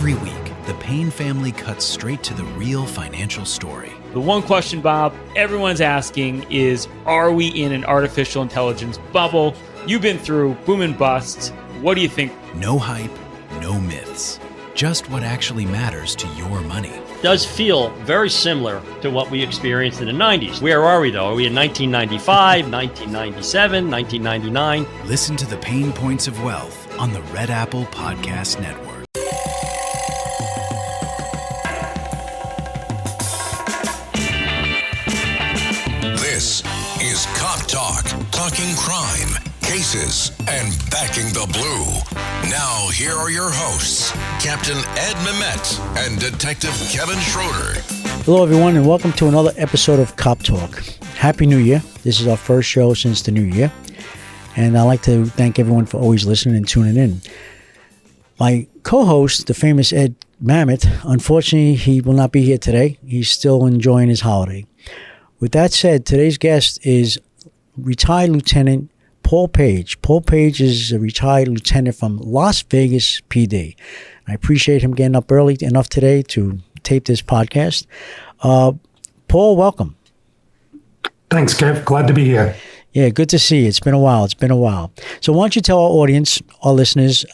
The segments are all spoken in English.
Every week, the Payne family cuts straight to the real financial story. The one question, Bob, everyone's asking is, are we in an artificial intelligence bubble? You've been through boom and bust. What do you think? No hype, no myths. Just what actually matters to your money. Does feel very similar to what we experienced in the 90s. Where are we, though? Are we in 1995, 1997, 1999? Listen to the Pain Points of Wealth on the Red Apple Podcast Network. This is Cop Talk, talking crime, cases, and backing the blue. Now, here are your hosts, Captain Ed Mehmet and Detective Kevin Schroeder. Hello, everyone, and welcome to another episode of Cop Talk. Happy New Year. This is our first show since the new year, and I'd like to thank everyone for always listening and tuning in. My co-host, the famous Ed Mehmet, unfortunately, he will not be here today. He's still enjoying his holiday. With that said, today's guest is retired Lieutenant Paul Page. Paul Page is a retired lieutenant from Las Vegas PD. I appreciate him getting up early enough today to tape this podcast. Paul, welcome. Thanks, Kev. Glad to be here. Yeah, good to see you. It's been a while. So why don't you tell our audience, our listeners,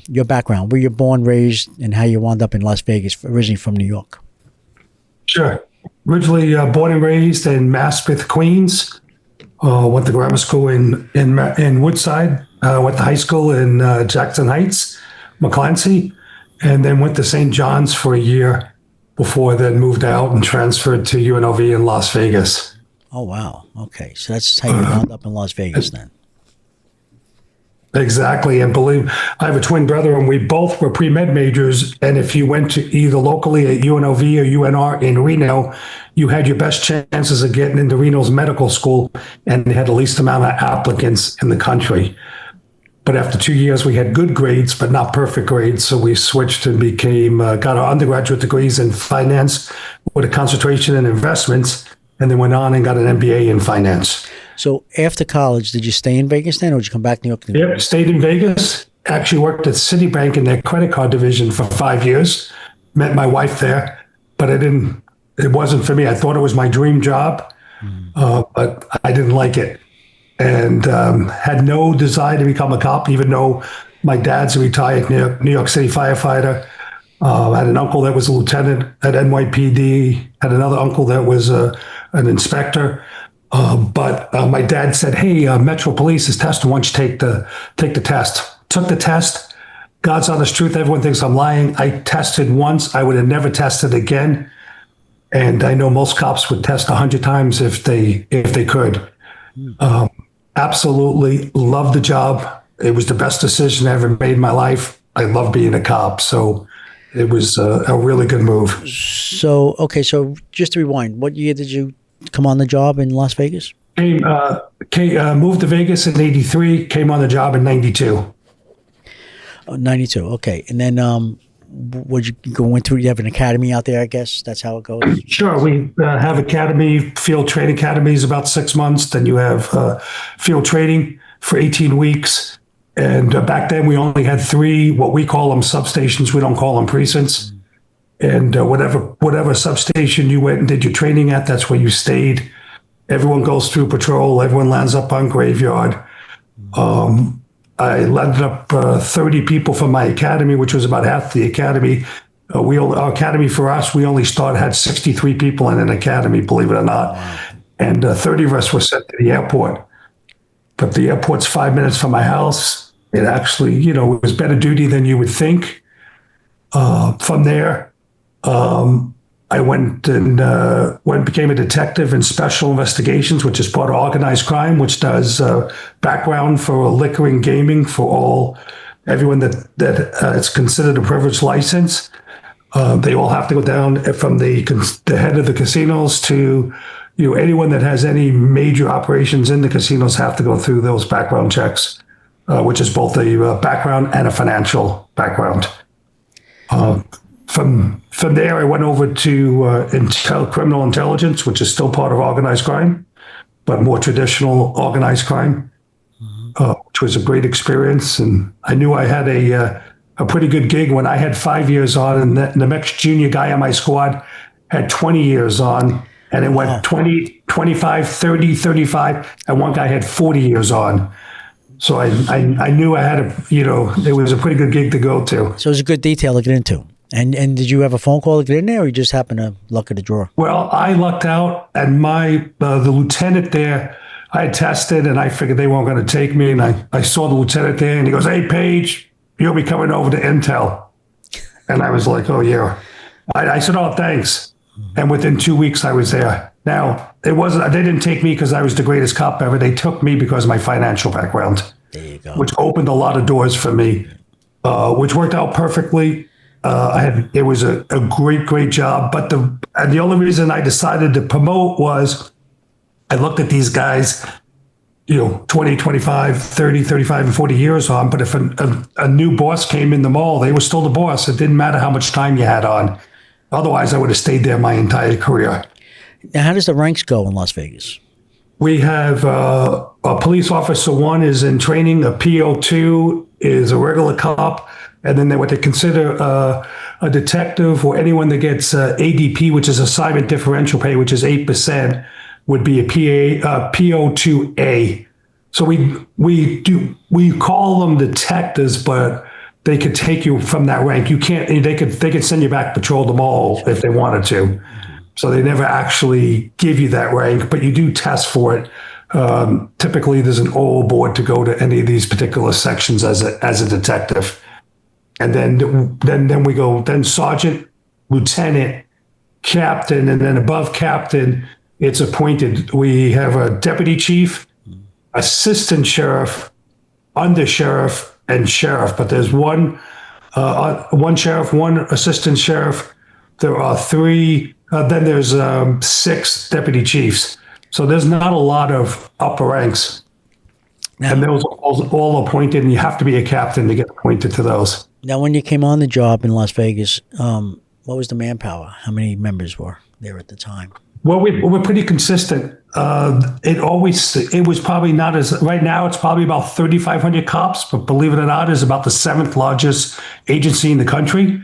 your background, where you're born, raised, and how you wound up in Las Vegas, originally from New York. Sure. Originally born and raised in Maspeth, Queens. Went to grammar school in Woodside. Went to high school in Jackson Heights, McClancy, and then went to St. John's for a year before then moved out and transferred to UNLV in Las Vegas. Oh, wow. Okay. So that's how you wound up in Las Vegas then. Exactly. And believe, I have a twin brother, and we both were pre-med majors. And if you went to either locally at UNLV or UNR in Reno, you had your best chances of getting into Reno's medical school, and they had the least amount of applicants in the country. But after 2 years, we had good grades, but not perfect grades. So we switched and got our undergraduate degrees in finance with a concentration in investments, and then went on and got an MBA in finance. So after college, did you stay in Vegas then, or did you come back to New York? Yep, stayed in Vegas. Actually worked at Citibank in their credit card division for 5 years. Met my wife there, but it wasn't for me. I thought it was my dream job, but I didn't like it. And had no desire to become a cop, even though my dad's a retired New York City firefighter. I had an uncle that was a lieutenant at NYPD, had another uncle that was an inspector. But my dad said, hey, Metro Police is testing. Why don't you take the test? Took the test. God's honest truth. Everyone thinks I'm lying. I tested once. I would have never tested again. And I know most cops would test 100 times if they could. Absolutely loved the job. It was the best decision I ever made in my life. I love being a cop. So it was a really good move. So just to rewind, what year did you come on the job in Las Vegas? Moved to Vegas in 83, came on the job in 92. Oh, 92, okay. And then would you went through, you have an academy out there, I guess? That's how it goes? Sure. We have field training academies about 6 months. Then you have field training for 18 weeks. And back then we only had 3, what we call them substations. We don't call them precincts. And whatever substation you went and did your training at, that's where you stayed. Everyone goes through patrol. Everyone lands up on graveyard. I landed up 30 people from my academy, which was about half the academy. Our academy for us, we only had 63 people in an academy, believe it or not. Wow. And 30 of us were sent to the airport. But the airport's 5 minutes from my house. It actually, it was better duty than you would think. From there, I went and became a detective in special investigations, which is part of organized crime, which does background for liquor and gaming for everyone that it's considered a privileged license. They all have to go down from the head of the casinos to anyone that has any major operations in the casinos have to go through those background checks, which is both a background and a financial background. From there, I went over to criminal intelligence, which is still part of organized crime, but more traditional organized crime, which was a great experience. And I knew I had a pretty good gig when I had 5 years on, and the next junior guy on my squad had 20 years on, and it went 20, 25, 30, 35, and one guy had 40 years on. So I knew I had it was a pretty good gig to go to. So it was a good detail to get into. And did you have a phone call to get in there, or you just happened to luck of the draw? Well, I lucked out, and the lieutenant there, I had tested, and I figured they weren't going to take me, and I saw the lieutenant there, and he goes, "Hey, Paige, you'll be coming over to Intel." And I was like, "Oh, yeah." I said, "Oh, thanks." And within 2 weeks, I was there. Now, they didn't take me because I was the greatest cop ever. They took me because of my financial background, There you go. which opened a lot of doors for me, which worked out perfectly. It was a great job. But the only reason I decided to promote was I looked at these guys, 20, 25, 30, 35, and 40 years on. But if a new boss came in the mall, they were still the boss. It didn't matter how much time you had on. Otherwise, I would have stayed there my entire career. Now, how does the ranks go in Las Vegas? We have a police officer 1 is in training, a PO2 is a regular cop, and then what they consider a detective or anyone that gets ADP, which is assignment differential pay, which is 8%, would be a PO2A. So we call them detectives, but they could take you from that rank. You can't. They could send you back patrol the mall if they wanted to. So they never actually give you that rank, but you do test for it. Typically, there's an OO board to go to any of these particular sections as a detective, and then we go sergeant, lieutenant, captain, and then above captain, it's appointed. We have a deputy chief, assistant sheriff, under sheriff, and sheriff. But there's one sheriff, one assistant sheriff. There are 3. Then there's 6 deputy chiefs. So there's not a lot of upper ranks. Now, And those are all appointed, and you have to be a captain to get appointed to those. now, when you came on the job in Las Vegas, what was the manpower? How many members were there at the time? Well, we're pretty consistent. It was probably not as, right now it's probably about 3,500 cops, but believe it or not, is about the 7th largest agency in the country.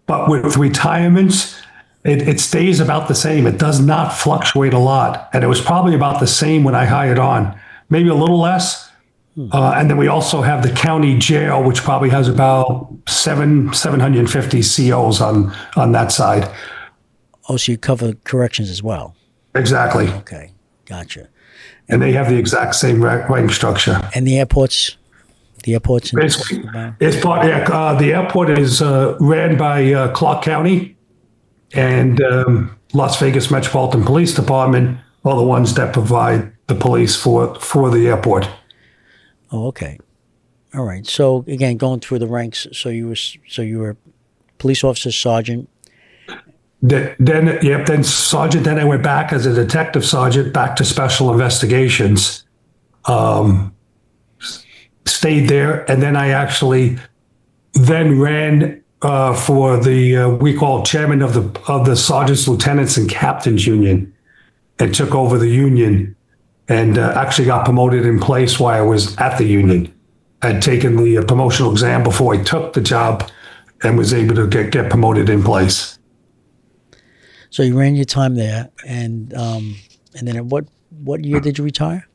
But with retirements, it stays about the same. It does not fluctuate a lot. And it was probably about the same when I hired on, maybe a little less. And then we also have the county jail, which probably has about 750 COs on that side. Oh, so you cover corrections as well? Exactly. Okay, gotcha. And they have the exact same rank structure. And the airports? The airports? The airport is ran by Clark County, and Las Vegas Metropolitan Police Department are the ones that provide the police for the airport. Oh, okay. All right. So again, going through the ranks. So you were police officer, sergeant. Then sergeant. Then I went back as a detective sergeant, back to special investigations. Stayed there, and then I actually then ran for the we call chairman of the sergeants, lieutenants, and captains union, and took over the union, and actually got promoted in place while I was at the union. I'd taken the promotional exam before I took the job, and was able to get promoted in place. So you ran your time there, and then at what year did you retire?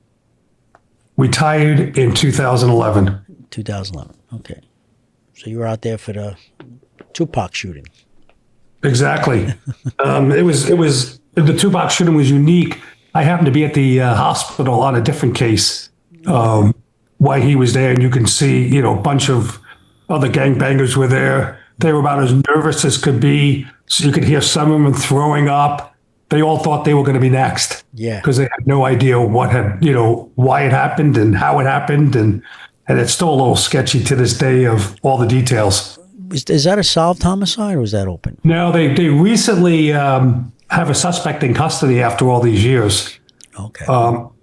Retired in 2011. 2011. Okay. So you were out there for the Tupac shooting. Exactly. It was the Tupac shooting was unique. I happened to be at the hospital on a different case while he was there, and you can see, a bunch of other gangbangers were there. They were about as nervous as could be. So you could hear some of them throwing up. They all thought they were going to be next. Yeah. Because they had no idea why it happened and how it happened. And it's still a little sketchy to this day of all the details. Is that a solved homicide, or was that open? No, they recently have a suspect in custody after all these years. Okay.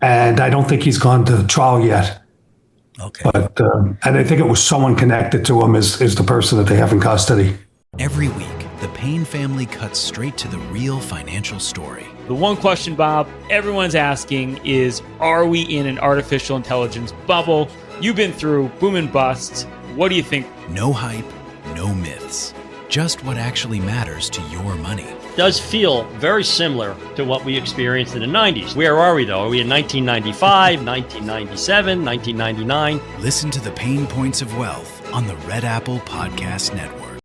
And I don't think he's gone to trial yet. Okay. But and I think it was someone connected to him is the person that they have in custody. Every week, the Payne family cuts straight to the real financial story. The one question, Bob, everyone's asking is, are we in an artificial intelligence bubble? You've been through boom and bust. What do you think? No hype, No myths. Just what actually matters to your money. Does feel very similar to what we experienced in the 90s. Where are we, though? Are we in 1995, 1997, 1999? Listen to the pain points of wealth on the Red Apple Podcast Network.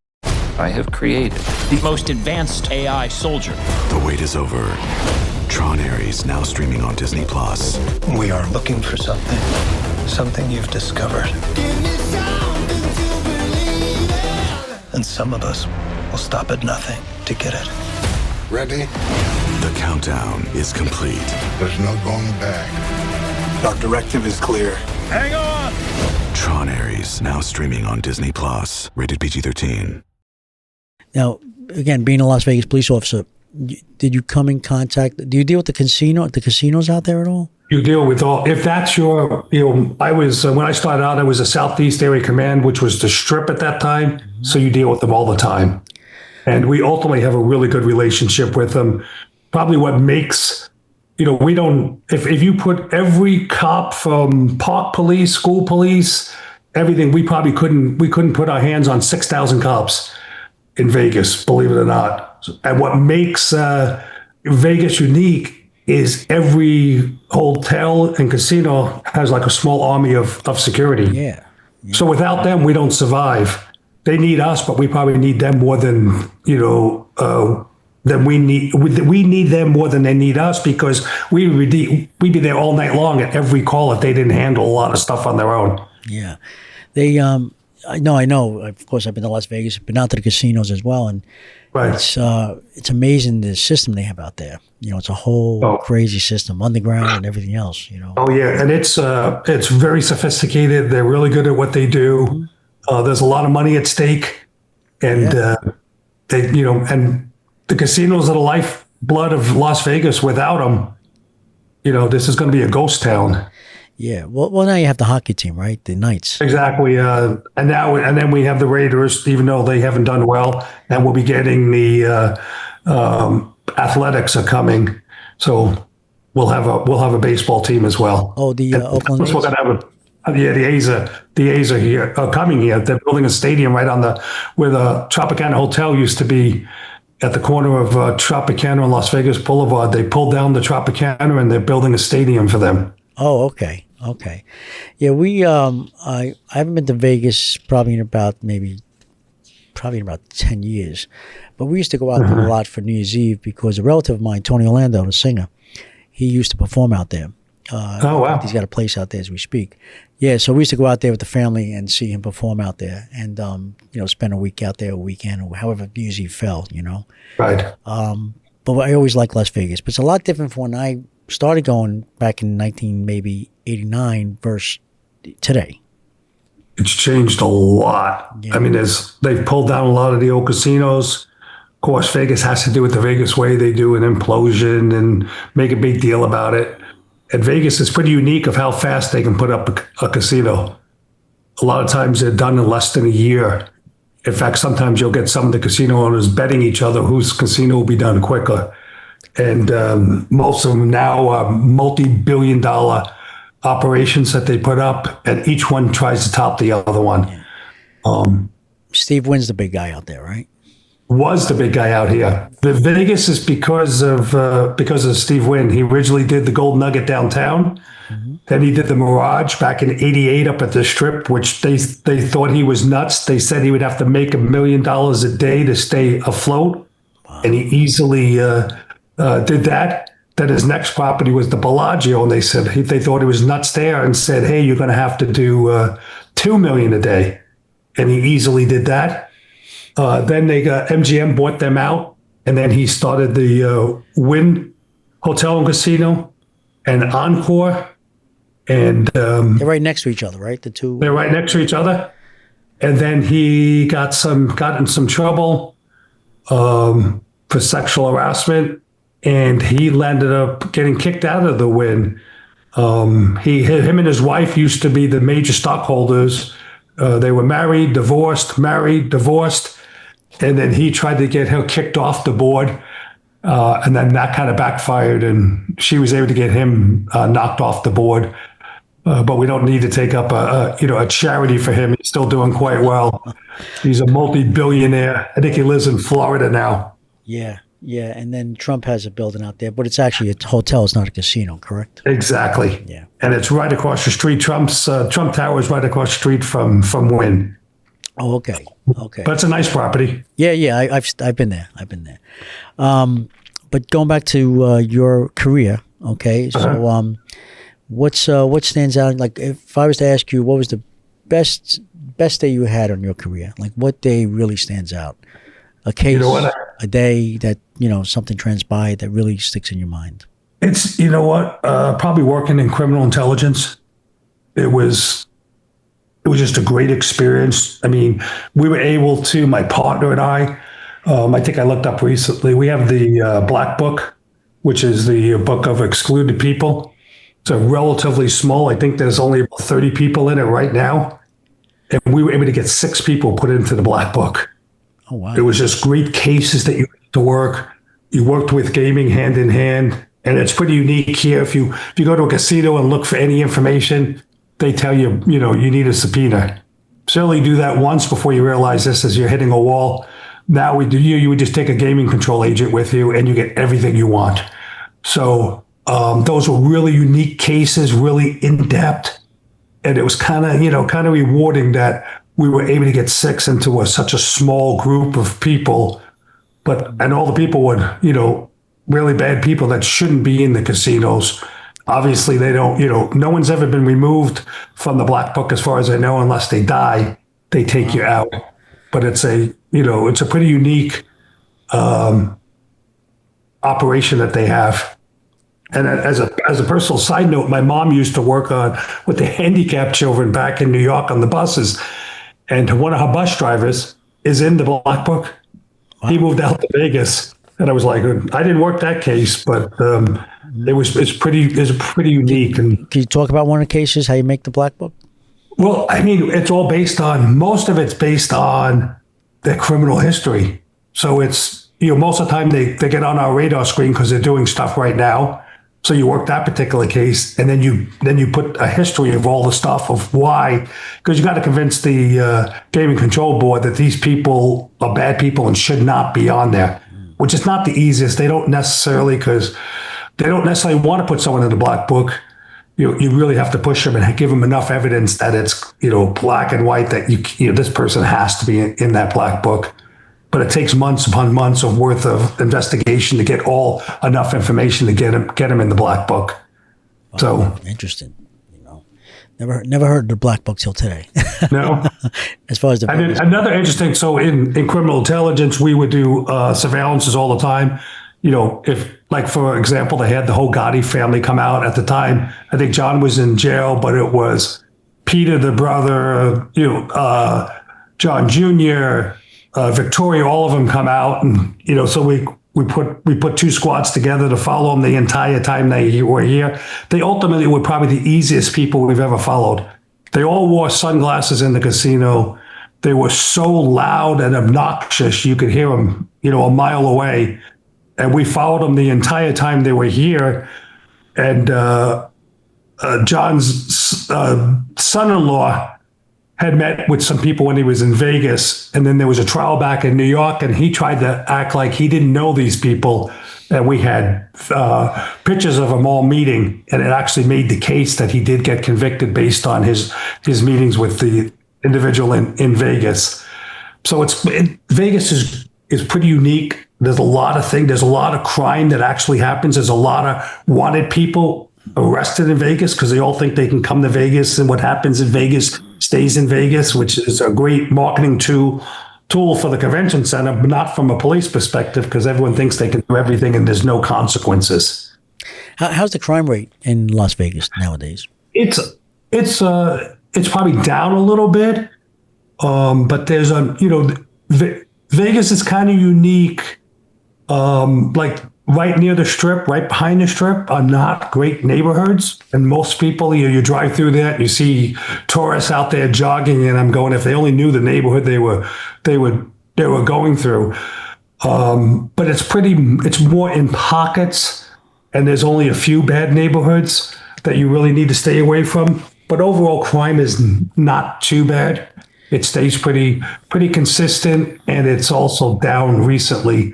I have created the most advanced AI soldier. The wait is over. Tron Ares now streaming on Disney+. We are looking for something you've discovered. And some of us will stop at nothing to get it. Ready? The countdown is complete. There's no going back. Our directive is clear. Hang on! Tron Ares now streaming on Disney+. Rated PG-13. Now, again, being a Las Vegas police officer, did you come in contact? Do you deal with the casinos out there at all? You deal with all. If that's your, I was when I started out, I was a Southeast Area Command, which was the Strip at that time. Mm-hmm. So you deal with them all the time, and we ultimately have a really good relationship with them. Probably what makes, we don't. If you put every cop from park police, school police, everything, we probably couldn't put our hands on 6,000 cops in Vegas, believe it or not. And what makes Vegas unique is every hotel and casino has like a small army of security. Yeah. So without them, we don't survive. They need us, but we probably need them more than, than we need. We need them more than they need us, because we'd be there all night long at every call if they didn't handle a lot of stuff on their own. Yeah. They, I know. Of course, I've been to Las Vegas, been out to the casinos as well, and right. It's amazing the system they have out there. It's a whole crazy system, underground and everything else. Oh yeah, and it's very sophisticated. They're really good at what they do. Mm-hmm. There's a lot of money at stake, and they, and the casinos are the lifeblood of Las Vegas. Without them, this is going to be a ghost town. Yeah, well, now you have the hockey team, right? The Knights. Exactly, and then we have the Raiders, even though they haven't done well, and we'll be getting the Athletics are coming, so we'll have a baseball team as well. Oh, the Oakland A's. We're gonna have the A's are here, coming here. They're building a stadium right on where the Tropicana Hotel used to be. At the corner of Tropicana and Las Vegas Boulevard, they pulled down the Tropicana and they're building a stadium for them. Oh, okay. Yeah, we I haven't been to Vegas probably in about 10 years, but we used to go out there a lot for New Year's Eve because a relative of mine, Tony Orlando, the singer, he used to perform out there. Oh wow! He's got a place out there as we speak. Yeah, so we used to go out there with the family and see him perform out there, and spend a week out there, a weekend, or however New Year's Eve fell. Right. But I always liked Las Vegas, but it's a lot different from when I started going back in 1989 versus today. It's changed a lot. Yeah. I mean, they've pulled down a lot of the old casinos. Of course, Vegas has to do with the Vegas way. They do an implosion and make a big deal about it. And Vegas is pretty unique of how fast they can put up a casino. A lot of times they're done in less than a year. In fact, sometimes you'll get some of the casino owners betting each other whose casino will be done quicker. And most of them now are multi-billion-dollar operations that they put up, and each one tries to top the other one. Yeah. Steve Wynn's the big guy out there, right? Was the big guy out here. The Vegas is because of Steve Wynn. He originally did the Gold Nugget downtown. Mm-hmm. Then he did the Mirage back in '88 up at the Strip, which they thought he was nuts. They said he would have to make $1 million a day to stay afloat, wow. And he easily did that. Then his next property was the Bellagio, and they thought he was nuts there, and said, "Hey, you're going to have to do $2 million a day," and he easily did that. Then MGM bought them out, and then he started the Wynn Hotel and Casino and Encore, and they're right next to each other, right? The two. They're right next to each other, and then he got in some trouble for sexual harassment. And he landed up getting kicked out of the Wynn. Him and his wife used to be the major stockholders. They were married, divorced, and then he tried to get her kicked off the board, and then that kind of backfired, and she was able to get him knocked off the board. but we don't need to take up a charity for him. He's still doing quite well. He's a multi-billionaire. I think he lives in Florida now. Yeah. And then Trump has a building out there, but it's actually a hotel. It's not a casino, correct? Exactly. Yeah. And it's right across the street. Trump Tower is right across the street from Wynn. Oh, okay. But it's a nice property. Yeah. I've been there. But going back to your career, okay. So what stands out? Like, if I was to ask you, what was the best day you had on your career? Like, what day really stands out? A case, a day that, something transpired that really sticks in your mind. It's, probably working in criminal intelligence. It was just a great experience. I mean, we were able to, my partner and I think I looked up recently, we have the Black Book, which is the book of excluded people. It's a relatively small, I think there's only about 30 people in it right now. And we were able to get 6 people put into the Black Book. Oh, wow. It was just great cases that you had to work. You worked with gaming hand in hand. And it's pretty unique here. If you go to a casino and look for any information, they tell you, you need a subpoena. Certainly do that once before you realize this as you're hitting a wall. Now you would just take a gaming control agent with you and you get everything you want. So those were really unique cases, really in-depth. And it was kind of rewarding that we were able to get 6 into such a small group of people. And all the people were, really bad people that shouldn't be in the casinos. Obviously, they don't, no one's ever been removed from the Black Book as far as I know, unless they die, they take you out. But it's a pretty unique operation that they have. And as a personal side note, my mom used to work with the handicapped children back in New York on the buses. And one of her bus drivers is in the Black Book. Wow. He moved out to Vegas. And I was like, I didn't work that case, but it's pretty unique. And can you talk about one of the cases, how you make the Black Book? Well, I mean, most of it's based on their criminal history. So it's, most of the time they get on our radar screen because they're doing stuff right now. So you work that particular case, and then you put a history of all the stuff of why, because you got to convince the gaming control board that these people are bad people and should not be on there, which is not the easiest. They don't necessarily want to put someone in the Black Book. You really have to push them and give them enough evidence that it's black and white that this person has to be in that Black Book. But it takes months upon months of worth of investigation to get enough information to get him in the Black Book. Oh, so interesting. Never heard of the Black Book till today. No. As far as another interesting. So in criminal intelligence, we would do surveillances all the time. If, like, for example, they had the whole Gotti family come out at the time. I think John was in jail, but it was Peter, the brother, John Jr., Victoria, all of them come out, and so we put 2 squads together to follow them the entire time they were here. They ultimately were probably the easiest people we've ever followed. They all wore sunglasses in the casino. They were so loud and obnoxious you could hear them, a mile away. And we followed them the entire time they were here. And John's son-in-law had met with some people when he was in Vegas, and then there was a trial back in New York, and he tried to act like he didn't know these people. And we had pictures of them all meeting, and it actually made the case that he did get convicted based on his meetings with the individual in Vegas. So Vegas is pretty unique. There's a lot of things. There's a lot of crime that actually happens. There's a lot of wanted people arrested in Vegas because they all think they can come to Vegas, and what happens in Vegas stays in Vegas, which is a great marketing tool for the convention center, but not from a police perspective, because everyone thinks they can do everything and there's no consequences. How's the crime rate in Las Vegas nowadays? It's probably down a little bit, but there's Vegas is kind of unique. Like right near the Strip, right behind the Strip, are not great neighborhoods. And most people, you drive through that, and you see tourists out there jogging, and I'm going, if they only knew the neighborhood they were going through. But it's more in pockets, and there's only a few bad neighborhoods that you really need to stay away from. but overall crime is not too bad. It stays pretty consistent, and it's also down recently.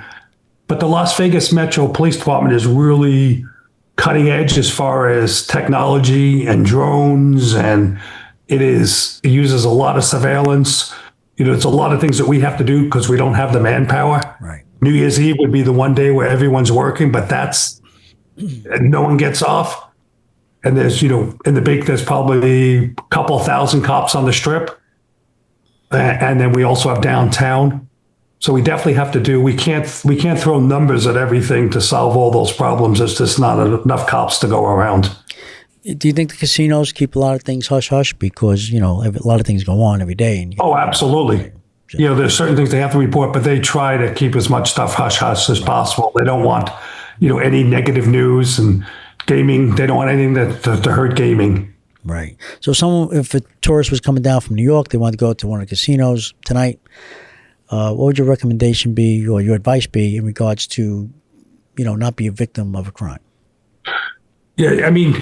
But the Las Vegas Metro Police Department is really cutting edge as far as technology and drones, and it uses a lot of surveillance. It's a lot of things that we have to do because we don't have the manpower. Right. New Year's Eve would be the one day where everyone's working, but no one gets off. And there's, there's probably a couple thousand cops on the Strip. And then we also have downtown. So we definitely have to we can't throw numbers at everything to solve all those problems. There's just not enough cops to go around. Do you think the casinos keep a lot of things hush-hush? Because, a lot of things go on every day. Oh, absolutely. There's certain things they have to report, but they try to keep as much stuff hush-hush as possible. They don't want, any negative news, and gaming. They don't want anything to hurt gaming. Right. So if a tourist was coming down from New York, they wanted to go to one of the casinos tonight, what would your recommendation be, or your advice be, in regards to, not be a victim of a crime? Yeah, I mean,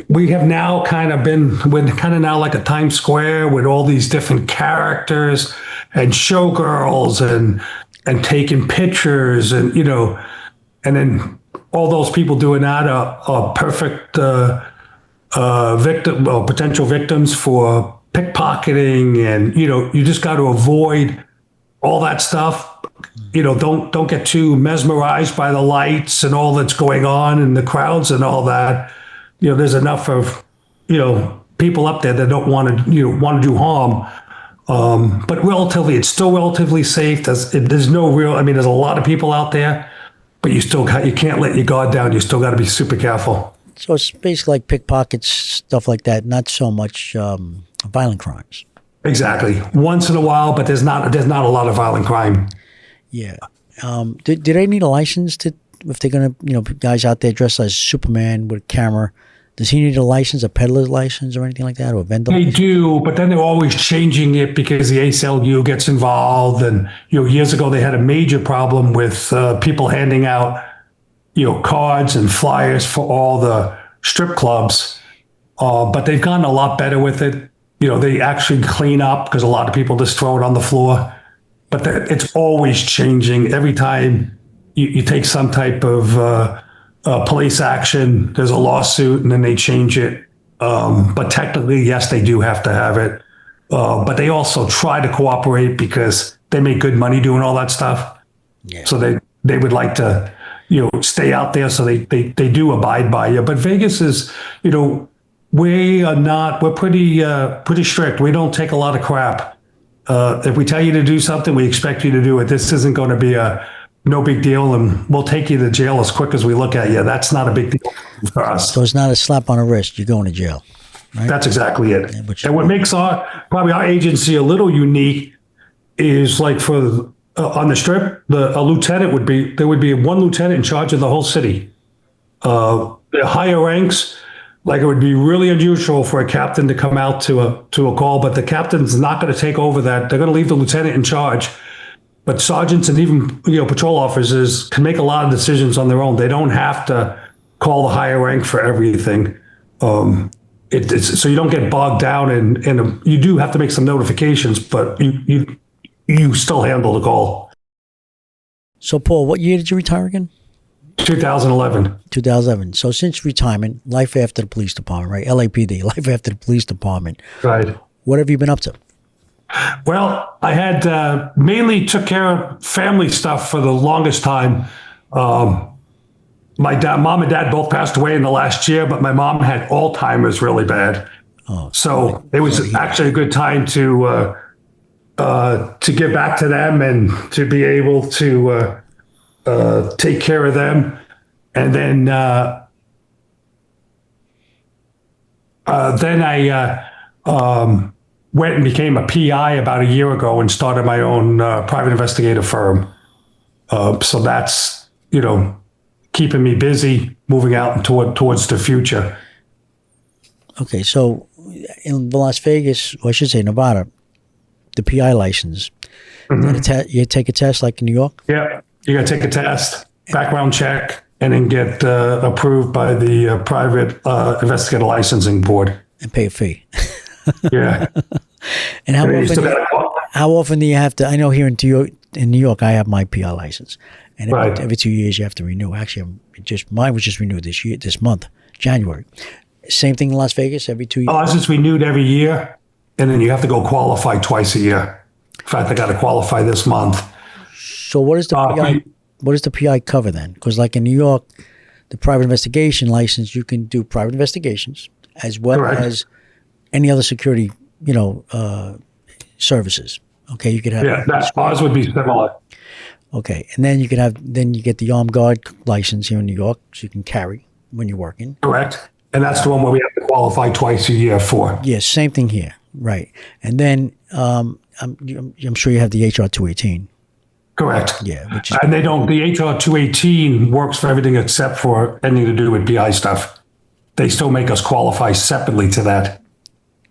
we have now we're kind of now like a Times Square with all these different characters and showgirls and taking pictures, and and then all those people doing that are perfect victim or potential victims for pickpocketing, and you just got to avoid all that stuff. Don't get too mesmerized by the lights and all that's going on and the crowds and all that. There's enough of people up there that don't want to do harm. But it's still relatively safe. There's no real. There's a lot of people out there, but you can't let your guard down. You still got to be super careful. So it's basically like pickpockets, stuff like that. Not so much violent crimes. Exactly. Once in a while, but there's not a lot of violent crime. Yeah. Do they need a license if they're going to, guys out there dressed as Superman with a camera? Does he need a license, a peddler's license or anything like that, or a vendor license? They do, but then they're always changing it because the ACLU gets involved. And, years ago they had a major problem with people handing out, cards and flyers for all the strip clubs. But they've gotten a lot better with it. They actually clean up because a lot of people just throw it on the floor. But it's always changing. Every time you take some type of police action, there's a lawsuit, and then they change it. But technically, yes, they do have to have it. But they also try to cooperate because they make good money doing all that stuff. Yeah. So they would like to, stay out there. So they do abide by you. But Vegas is, we're pretty strict. We don't take a lot of crap. If we tell you to do something, we expect you to do it. This isn't going to be no big deal, and we'll take you to jail as quick as we look at you. That's not a big deal for us. So it's not a slap on the wrist. You're going to jail. Right? That's exactly it. Yeah, and what makes our agency a little unique is, like, for on the Strip, there would be one lieutenant in charge of the whole city. The higher ranks, like, it would be really unusual for a captain to come out to a call, but the captain's not going to take over that. They're going to leave the lieutenant in charge. But sergeants and even patrol officers can make a lot of decisions on their own. They don't have to call the higher rank for everything. So you don't get bogged down, and you do have to make some notifications, but you still handle the call. So, Paul, what year did you retire again? 2011. 2011. So since retirement, life after the police department, right? LAPD, life after the police department. Right. What have you been up to? Well, I had mainly took care of family stuff for the longest time. My mom and dad both passed away in the last year, but my mom had Alzheimer's really bad. Oh, so it was actually a good time to give back to them and to be able to take care of them. And then I went and became a PI about a year ago and started my own private investigative firm. So that's, keeping me busy, moving out towards the future. Okay, so in Las Vegas, or I should say Nevada, the PI license, you take a test like in New York? Yeah, you got to take a test, background check, and then get approved by the private investigator licensing board. and pay a fee. Yeah. And how often do you have to? I know here in New York, I have my PI license, and every 2 years you have to renew. Actually, mine was just renewed this month, January. Same thing in Las Vegas, every 2 years. Ours is renewed every year, and then you have to go qualify twice a year. In fact, I got to qualify this month. So what does the PI? What does the PI cover then? Because like in New York, the private investigation license, you can do private investigations as well as any other security, services. Okay, you could have. Yeah, ours would be similar. Okay, and then you get the armed guard license here in New York, so you can carry when you're working. Correct, and that's the one where we have to qualify twice a year for. Yeah, same thing here, right? And then I'm sure you have the HR 218. Correct. Yeah, and they don't. The HR 218 works for everything except for anything to do with PI stuff. They still make us qualify separately to that.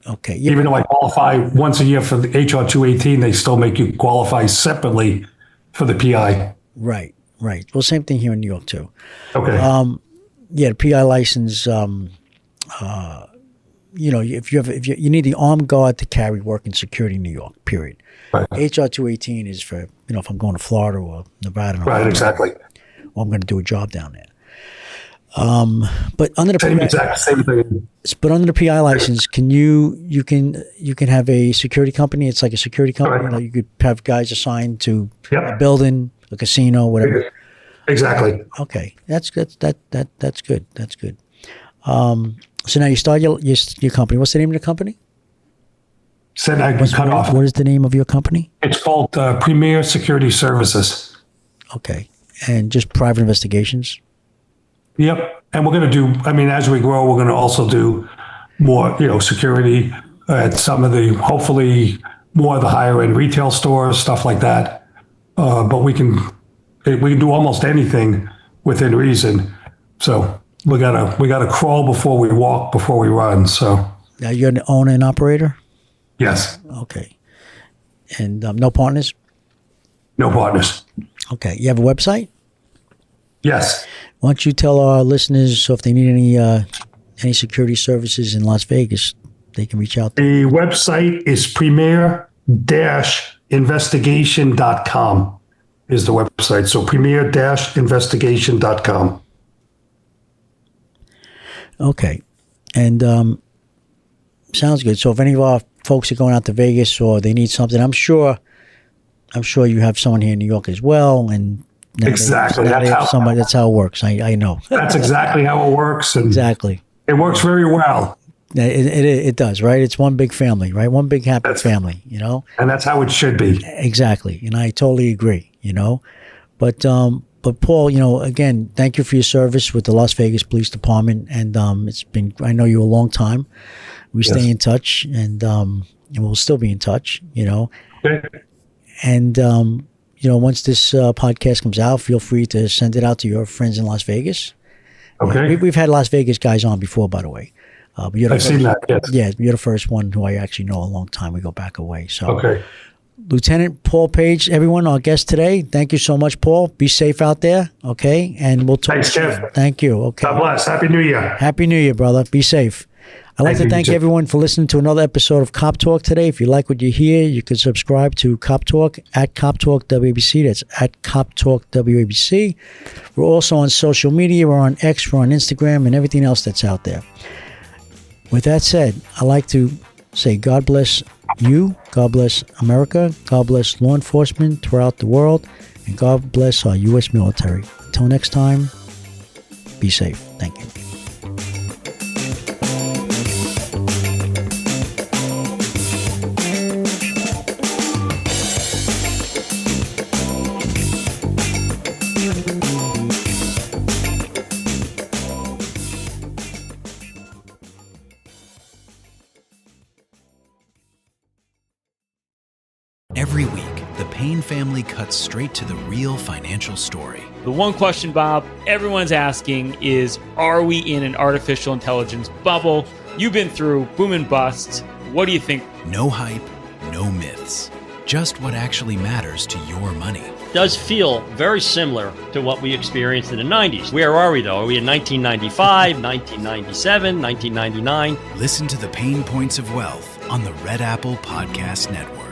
Okay. Yeah. Even though I qualify once a year for the HR 218, they still make you qualify separately for the PI. Right. Well, same thing here in New York too. Okay. The PI license. If you need the armed guard to carry work in security in New York. Period. Right. HR 218 is for if I'm going to Florida or Nevada. Right. Exactly. Or I'm going to do a job down there. But under the same thing. But under the PI license, you can have a security company. It's like a security company. Right. You could have guys assigned to a building, a casino, whatever. Exactly. Okay, that's good. That's good. So now you start your company. What's the name of the company? Said I can cut off. What is the name of your company? It's called Premier Security Services. Okay, and just private investigations. Yep. And we're going to do, as we grow, we're going to also do more, security at some of the, hopefully more of the higher end retail stores, stuff like that. But we can do almost anything within reason. So we gotta crawl before we walk, before we run. So now you're an owner and operator? Yes. Okay. And no partners? No partners. Okay. You have a website? Yes. Why don't you tell our listeners, so if they need any security services in Las Vegas, they can reach out. The website is premier-investigation.com is the website. So premier-investigation.com. Okay. And sounds good. So if any of our folks are going out to Vegas or they need something, I'm sure you have someone here in New York as well. And exactly. That's how it works. I know. That's exactly how it works. And exactly. It works very well. It does, right? It's one big family, right? One big happy family, And that's how it should be. Exactly. And I totally agree, But Paul, again, thank you for your service with the Las Vegas Police Department. And it's been, I know you a long time. We stay in touch and we'll still be in touch, Okay. And, once this podcast comes out, feel free to send it out to your friends in Las Vegas. Okay. We've had Las Vegas guys on before, by the way. I've seen that, yes. Yeah, you're the first one who I actually know a long time. We go back away. So, okay. Lieutenant Paul Page, everyone, our guest today. Thank you so much, Paul. Be safe out there, okay? And we'll talk. Thanks, Jeff. Thank you. Okay. God bless. Happy New Year. Happy New Year, brother. Be safe. I'd like to thank everyone for listening to another episode of Cop Talk today. If you like what you hear, you can subscribe to Cop Talk at Cop Talk WABC. That's at Cop Talk WABC. We're also on social media. We're on X, we're on Instagram, and everything else that's out there. With that said, I'd like to say God bless you, God bless America, God bless law enforcement throughout the world, and God bless our U.S. military. Until next time, be safe. Thank you. Every week, the Payne family cuts straight to the real financial story. The one question, Bob, everyone's asking is, are we in an artificial intelligence bubble? You've been through boom and bust. What do you think? No hype, no myths. just what actually matters to your money. Does feel very similar to what we experienced in the 90s. Where are we, though? Are we in 1995, 1997, 1999? Listen to The Pain Points of Wealth on the Red Apple Podcast Network.